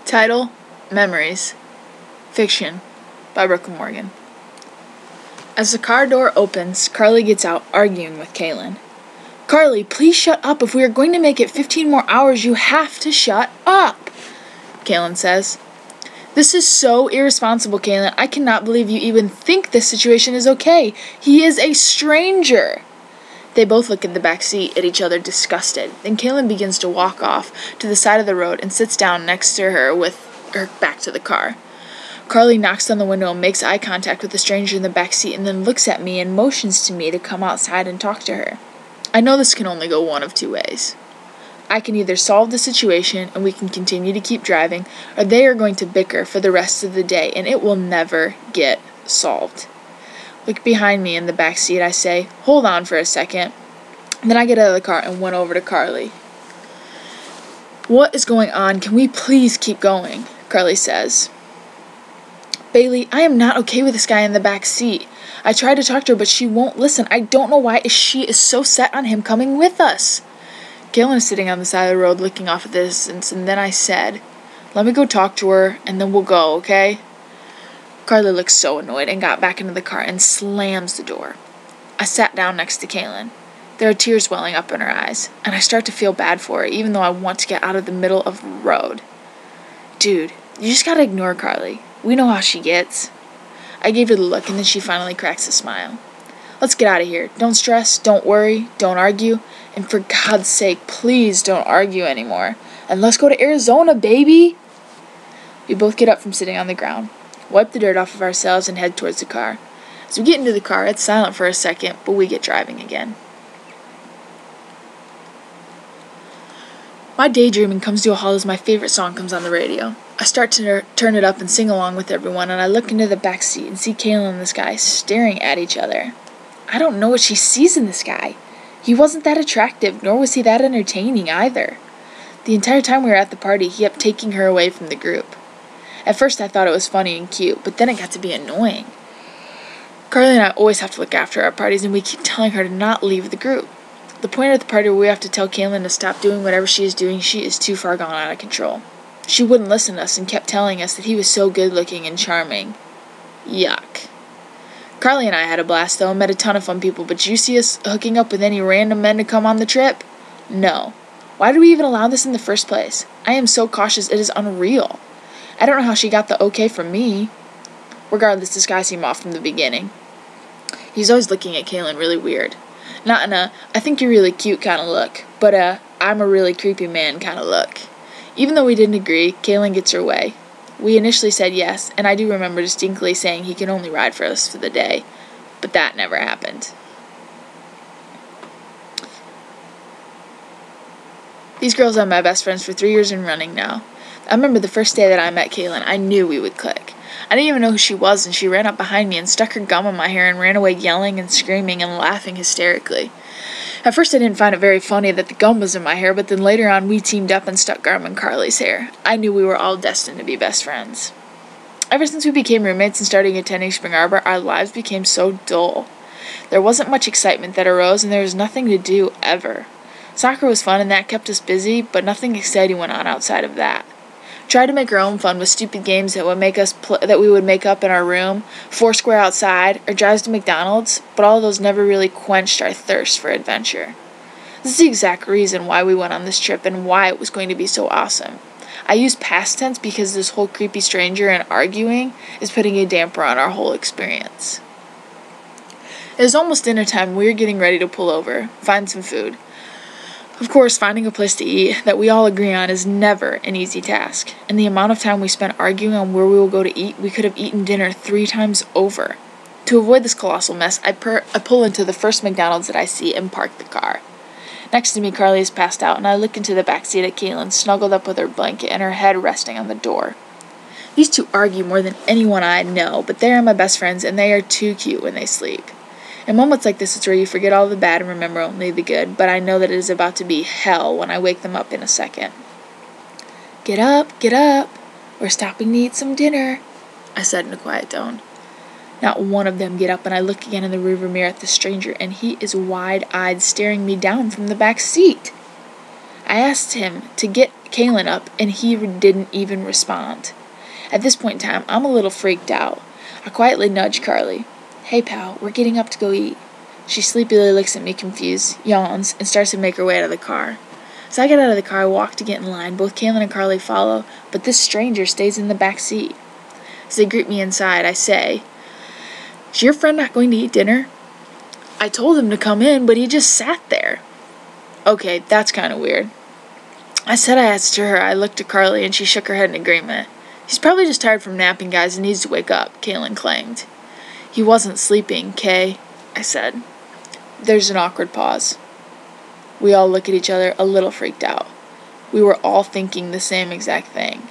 Title: Memories. Fiction by Brooke Morgan. As the car door opens, Carly gets out, arguing with Kaylin. "Carly, please shut up. If we are going to make it 15 more hours, you have to shut up," Kaylin says. "This is so irresponsible, Kaylin. I cannot believe you even think this situation is okay. He is a stranger." They both look in the back seat at each other, disgusted. Then Kaylin begins to walk off to the side of the road and sits down next to her with her back to the car. Carly knocks on the window and makes eye contact with the stranger in the back seat and then looks at me and motions to me to come outside and talk to her. I know this can only go one of two ways. I can either solve the situation and we can continue to keep driving, or they are going to bicker for the rest of the day and it will never get solved. Look behind me in the back seat, I say, "Hold on for a second." Then I get out of the car and went over to Carly. "What is going on? Can we please keep going?" Carly says. "Bailey, I am not okay with this guy in the back seat. I tried to talk to her, but she won't listen. I don't know why she is so set on him coming with us." Kaylin is sitting on the side of the road looking off at the distance, and then I said, "Let me go talk to her, and then we'll go, okay?" Carly looked so annoyed and got back into the car and slams the door. I sat down next to Kaylin. There are tears welling up in her eyes, and I start to feel bad for her, even though I want to get out of the middle of the road. "Dude, you just gotta ignore Carly. We know how she gets." I gave her the look, and then she finally cracks a smile. "Let's get out of here. Don't stress, don't worry, don't argue, and for God's sake, please don't argue anymore. And let's go to Arizona, baby!" We both get up from sitting on the ground, wipe the dirt off of ourselves, and head towards the car. As we get into the car, it's silent for a second, but we get driving again. My daydreaming comes to a halt as my favorite song comes on the radio. I start to turn it up and sing along with everyone, and I look into the back seat and see Kaylin and this guy staring at each other. I don't know what she sees in this guy. He wasn't that attractive, nor was he that entertaining either. The entire time we were at the party, he kept taking her away from the group. At first I thought it was funny and cute, but then it got to be annoying. Carly and I always have to look after our parties, and we keep telling her to not leave the group. The point at the party where we have to tell Kaylin to stop doing whatever she is doing, she is too far gone out of control. She wouldn't listen to us and kept telling us that he was so good-looking and charming. Yuck. Carly and I had a blast, though, and met a ton of fun people, but did you see us hooking up with any random men to come on the trip? No. Why did we even allow this in the first place? I am so cautious, it is unreal. I don't know how she got the okay from me. Regardless, this guy seemed off from the beginning. He's always looking at Kaylin really weird. Not in a, "I think you're really cute" kind of look, but a, "I'm a really creepy man" kind of look. Even though we didn't agree, Kaylin gets her way. We initially said yes, and I do remember distinctly saying he could only ride for us for the day, but that never happened. These girls are my best friends for 3 years and running now. I remember the first day that I met Kaylin, I knew we would click. I didn't even know who she was, and she ran up behind me and stuck her gum in my hair and ran away yelling and screaming and laughing hysterically. At first I didn't find it very funny that the gum was in my hair, but then later on we teamed up and stuck gum in Carly's hair. I knew we were all destined to be best friends. Ever since we became roommates and started attending Spring Arbor, our lives became so dull. There wasn't much excitement that arose, and there was nothing to do ever. Soccer was fun, and that kept us busy, but nothing exciting went on outside of that. Tried to make our own fun with stupid games that would make us that we would make up in our room, Foursquare outside, or drives to McDonald's, but all of those never really quenched our thirst for adventure. This is the exact reason why we went on this trip and why it was going to be so awesome. I use past tense because this whole creepy stranger and arguing is putting a damper on our whole experience. It is almost dinner time, and we are getting ready to pull over, find some food. Of course, finding a place to eat that we all agree on is never an easy task, and the amount of time we spent arguing on where we will go to eat, we could have eaten dinner 3 times over. To avoid this colossal mess, I pull into the first McDonald's that I see and park the car. Next to me, Carly is passed out, and I look into the back seat at Kaylin, snuggled up with her blanket and her head resting on the door. These two argue more than anyone I know, but they are my best friends, and they are too cute when they sleep. In moments like this, it's where you forget all the bad and remember only the good, but I know that it is about to be hell when I wake them up in a second. Get up, we're stopping to eat some dinner," I said in a quiet tone. Not one of them get up, and I look again in the rearview mirror at the stranger, and he is wide-eyed, staring me down from the back seat. I asked him to get Kalen up, and he didn't even respond. At this point in time, I'm a little freaked out. I quietly nudge Carly. "Hey, pal, we're getting up to go eat." She sleepily looks at me confused, yawns, and starts to make her way out of the car. As I get out of the car, I walk to get in line. Both Kalen and Carly follow, but this stranger stays in the back seat. As they greet me inside, I say, "Is your friend not going to eat dinner?" "I told him to come in, but he just sat there." "Okay, that's kind of weird." I said I asked her. I looked at Carly, and she shook her head in agreement. "He's probably just tired from napping, guys, and needs to wake up," Kalen claimed. "He wasn't sleeping, Kay," I said. There's an awkward pause. We all look at each other, a little freaked out. We were all thinking the same exact thing.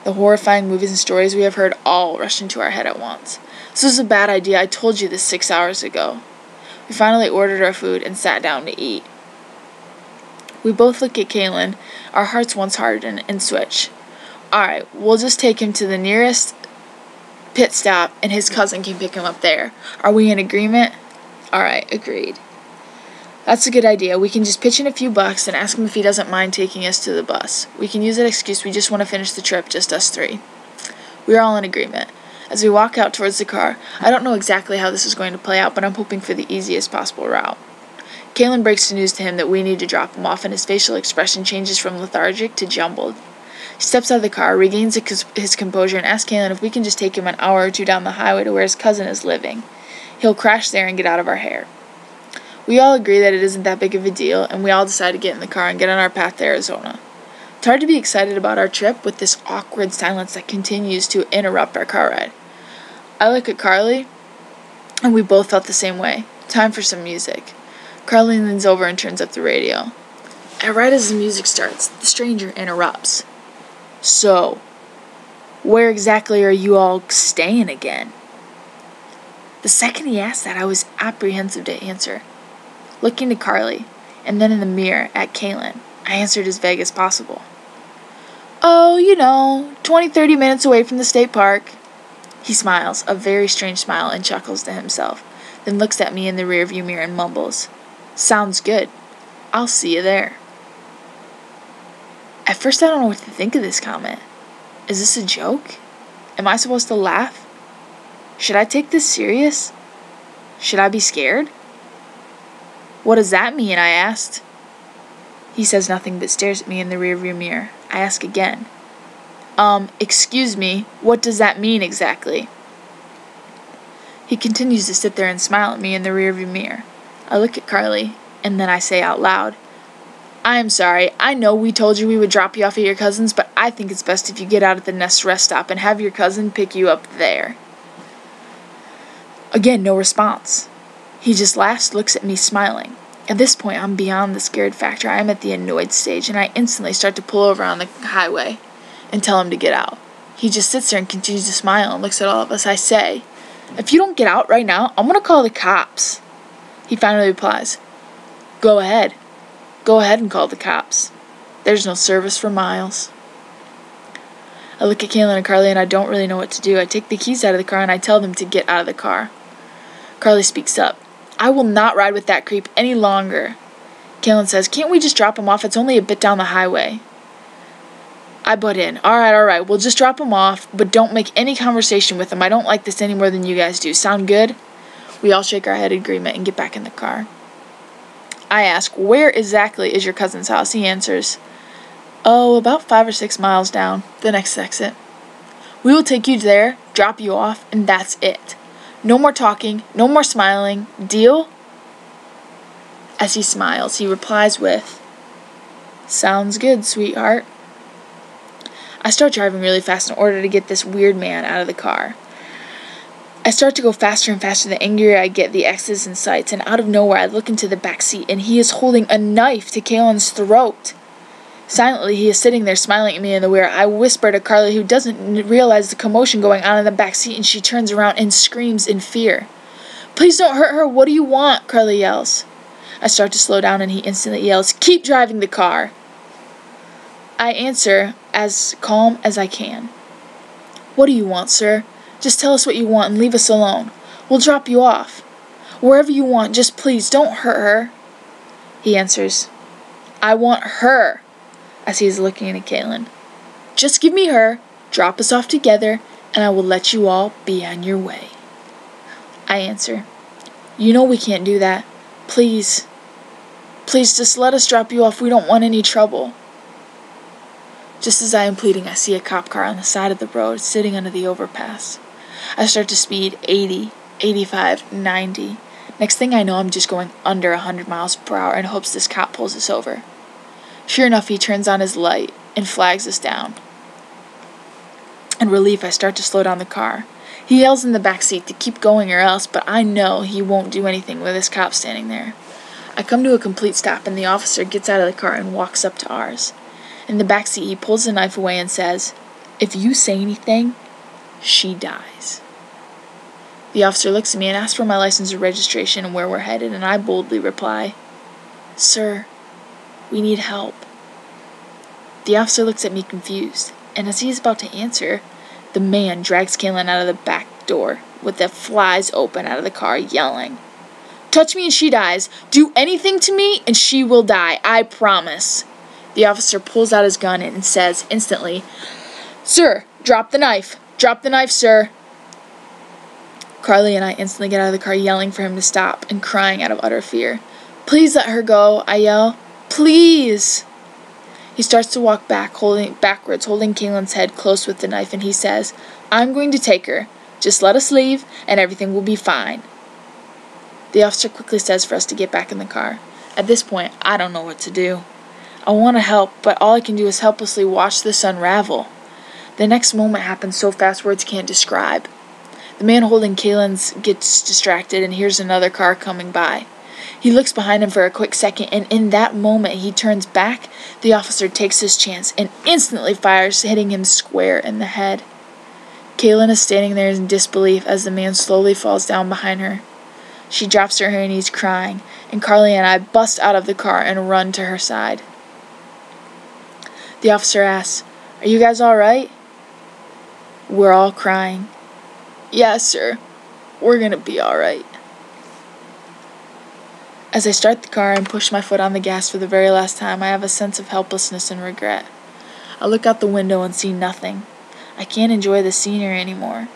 The horrifying movies and stories we have heard all rushed into our head at once. "This was a bad idea. I told you this 6 hours ago." We finally ordered our food and sat down to eat. We both look at Kalen, our hearts once harden, and switch. "Alright, we'll just take him to the nearest pit stop, and his cousin can pick him up there. Are we in agreement?" "Alright, agreed." "That's a good idea. We can just pitch in a few bucks and ask him if he doesn't mind taking us to the bus. We can use that excuse we just want to finish the trip, just us three." We are all in agreement. As we walk out towards the car, I don't know exactly how this is going to play out, but I'm hoping for the easiest possible route. Kalen breaks the news to him that we need to drop him off, and his facial expression changes from lethargic to jumbled. He steps out of the car, regains his composure, and asks Kalen if we can just take him an hour or two down the highway to where his cousin is living. He'll crash there and get out of our hair. We all agree that it isn't that big of a deal, and we all decide to get in the car and get on our path to Arizona. It's hard to be excited about our trip with this awkward silence that continues to interrupt our car ride. I look at Carly, and we both felt the same way. Time for some music. Carly leans over and turns up the radio. Right as the music starts, the stranger interrupts. "So, where exactly are you all staying again?" The second he asked that, I was apprehensive to answer. Looking to Carly, and then in the mirror at Kalen, I answered as vague as possible. "Oh, 20-30 minutes away from the state park." He smiles, a very strange smile, and chuckles to himself, then looks at me in the rearview mirror and mumbles, "Sounds good. I'll see you there." At first I don't know what to think of this comment. Is this a joke? Am I supposed to laugh? Should I take this serious? Should I be scared? "What does that mean?" I asked. He says nothing but stares at me in the rearview mirror. I ask again. Excuse me, what does that mean exactly?" He continues to sit there and smile at me in the rearview mirror. I look at Carly, and then I say out loud, "I'm sorry, I know we told you we would drop you off at your cousin's, but I think it's best if you get out at the next rest stop and have your cousin pick you up there." Again, no response. He just laughs, looks at me smiling. At this point, I'm beyond the scared factor. I am at the annoyed stage, and I instantly start to pull over on the highway and tell him to get out. He just sits there and continues to smile and looks at all of us. I say, "If you don't get out right now, I'm going to call the cops." He finally replies, Go ahead and call the cops. There's no service for miles." I look at Kalen and Carly, and I don't really know what to do. I take the keys out of the car, and I tell them to get out of the car. Carly speaks up. "I will not ride with that creep any longer." Kalen says, "Can't we just drop him off? It's only a bit down the highway." I butt in. All right, we'll just drop him off, but don't make any conversation with him. I don't like this any more than you guys do. Sound good?" We all shake our head in agreement and get back in the car. I ask, "Where exactly is your cousin's house?" He answers, "Oh, about 5 or 6 miles down, the next exit." "We will take you there, drop you off, and that's it. No more talking, no more smiling. Deal?" As he smiles, he replies with, "Sounds good, sweetheart." I start driving really fast in order to get this weird man out of the car. I start to go faster and faster. The angrier I get, the X is in sight, and out of nowhere I look into the back seat, and he is holding a knife to Kalen's throat. Silently, he is sitting there smiling at me in the rear. I whisper to Carly, who doesn't realize the commotion going on in the back seat, and she turns around and screams in fear. "Please don't hurt her. What do you want?" Carly yells. I start to slow down, and he instantly yells, "Keep driving the car." I answer as calm as I can. "What do you want, sir? Just tell us what you want and leave us alone. We'll drop you off. Wherever you want, just please don't hurt her." He answers, "I want her. as he is looking at Kaylin. "Just give me her, drop us off together, and I will let you all be on your way." I answer, "You know we can't do that. Please, please just let us drop you off. We don't want any trouble." Just as I am pleading, I see a cop car on the side of the road sitting under the overpass. I start to speed 80, 85, 90. Next thing I know, I'm just going under 100 miles per hour in hopes this cop pulls us over. Sure enough, he turns on his light and flags us down. In relief, I start to slow down the car. He yells in the back seat to keep going or else, but I know he won't do anything with this cop standing there. I come to a complete stop, and the officer gets out of the car and walks up to ours. In the back seat, he pulls the knife away and says, "If you say anything, she dies." The officer looks at me and asks for my license or registration and where we're headed, and I boldly reply, "Sir, we need help." The officer looks at me confused, and as he is about to answer, the man drags Kaylin out of the back door with the flies open out of the car, yelling, "Touch me and she dies. Do anything to me and she will die. I promise." The officer pulls out his gun and says instantly, "Sir, drop the knife. Drop the knife, sir." Carly and I instantly get out of the car yelling for him to stop and crying out of utter fear. "Please let her go," I yell. "Please." He starts to walk backwards, holding Kaylin's head close with the knife, and he says, "I'm going to take her. Just let us leave, and everything will be fine." The officer quickly says for us to get back in the car. At this point, I don't know what to do. I want to help, but all I can do is helplessly watch this unravel. The next moment happens so fast words can't describe. The man holding Kaylin's gets distracted and hears another car coming by. He looks behind him for a quick second, and in that moment he turns back. The officer takes his chance and instantly fires, hitting him square in the head. Kaylin is standing there in disbelief as the man slowly falls down behind her. She drops to her knees crying, and Carly and I bust out of the car and run to her side. The officer asks, "Are you guys all right?" We're all crying. "Yes, sir. We're gonna be all right." As I start the car and push my foot on the gas for the very last time, I have a sense of helplessness and regret. I look out the window and see nothing. I can't enjoy the scenery anymore.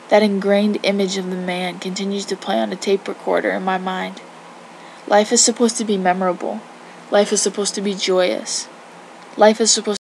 That ingrained image of the man continues to play on a tape recorder in my mind. Life is supposed to be memorable. Life is supposed to be joyous. Life is supposed